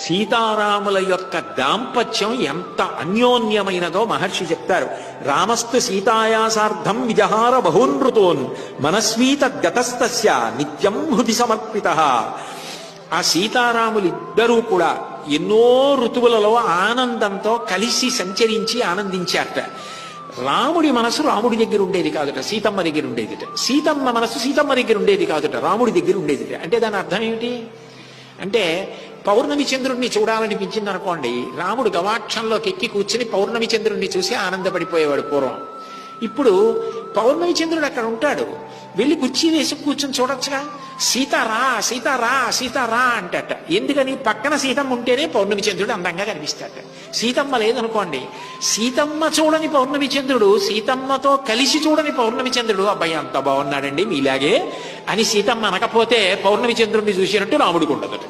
సీతారాముల యొక్క దాంపత్యం ఎంత అన్యోన్యమైనదో మహర్షి చెప్తారు. రామస్తు సీతాయాసార్థం విజహార బహూనృతోన్ మనస్వీత గతస్తస్య నిత్యం హృది సమర్పిత. ఆ సీతారాములిద్దరూ కూడా ఎన్నో ఋతువులలో ఆనందంతో కలిసి సంచరించి ఆనందించారట. రాముడి మనసు రాముడి దగ్గర ఉండేది కాదుట, సీతమ్మ దగ్గర ఉండేదిట. సీతమ్మ మనసు సీతమ్మ దగ్గర ఉండేది కాదుట, రాముడి దగ్గర ఉండేదిట. అంటే దాని అర్థం ఏమిటి అంటే, పౌర్ణమి చంద్రుడిని చూడాలనిపించింది అనుకోండి, రాముడు గవాక్షంలోకి ఎక్కి కూర్చుని పౌర్ణమి చంద్రుడిని చూసి ఆనందపడిపోయేవాడు పూర్వం. ఇప్పుడు పౌర్ణమి చంద్రుడు అక్కడ ఉంటాడు, వెళ్ళి కుర్చీ వేసి కూర్చొని చూడొచ్చుగా. సీతారా సీతారా సీతారా అంటట. ఎందుకని? పక్కన సీతమ్మ ఉంటేనే పౌర్ణమి చంద్రుడు అందంగా కనిపిస్తాట. సీతమ్మ లేదనుకోండి, సీతమ్మ చూడని పౌర్ణమి చంద్రుడు, సీతమ్మతో కలిసి చూడని పౌర్ణమి చంద్రుడు, అబ్బాయి అంత బాగున్నాడండి మీలాగే అని సీతమ్మ అనకపోతే పౌర్ణమి చంద్రుడిని చూసినట్టు రాముడికి ఉండదట.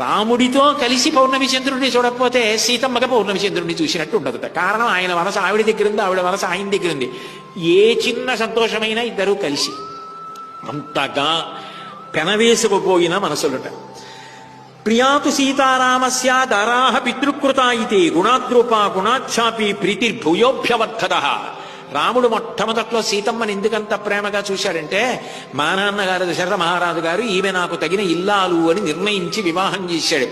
రాముడితో కలిసి పౌర్ణమి చంద్రుడిని చూడకపోతే సీతమ్మగా పౌర్ణమి చంద్రుడిని చూసినట్టు ఉండదట. కారణం ఆయన మనసు ఆవిడ దగ్గర ఉంది, ఆవిడ మనసు ఆయన దగ్గర ఉంది. ఏ చిన్న సంతోషమైనా ఇద్దరూ కలిసి అంతగా పెనవేసుకుపోయిన మనసులట. ప్రియాతు సీతారామస్య దారాహ పితృకృతా ఇతి గుణాద్రూపా గుణాఛాపి ప్రీతిర్భూయోభ్యవర్ధద. రాముడు మొట్టమొదట్లో సీతమ్మని ఎందుకంత ప్రేమగా చూశాడంటే, మా నాన్నగారు దశరథ మహారాజు గారు ఈమె నాకు తగిన ఇల్లాలు అని నిర్ణయించి వివాహం చేశాడు.